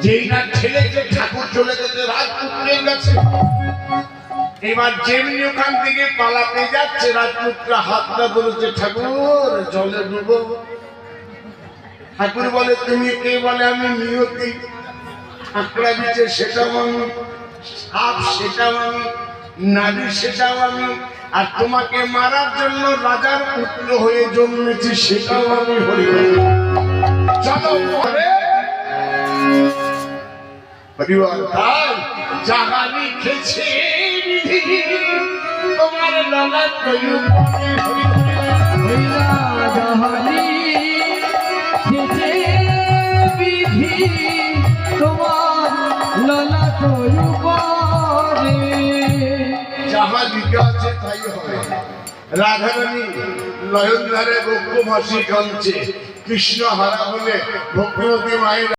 যেই না ছেলেকে ঠাকুর চলে যেতে রাজপুত্রের কাছে, এবার যেমনি ওখান থেকে পালাতে যাচ্ছে রাজপুত্র হাতটা ধরেছে, ঠাকুর জলে ডুবো। ঠাকুর বলে তুমি কে? বলে আমি নিয়তি। ঠাকুরা দিচ্ছে সেটাও আমি, সাপ সেটাও আমি, নারী সেটাও আমি, আর তোমাকে মারার জন্য রাজার পুত্র হয়ে জন্মেছি সেটাও আমি। হরি চলো পরে যাহা লিখেছে বিধি তোমার লালা কয়ু যাহা লিখে আছে তাই হবে। রাধারানী নয়নধারে বক্ষ ভাসি কাঁদছে, কৃষ্ণ হারা বলে ভক্তিমতী মায়ের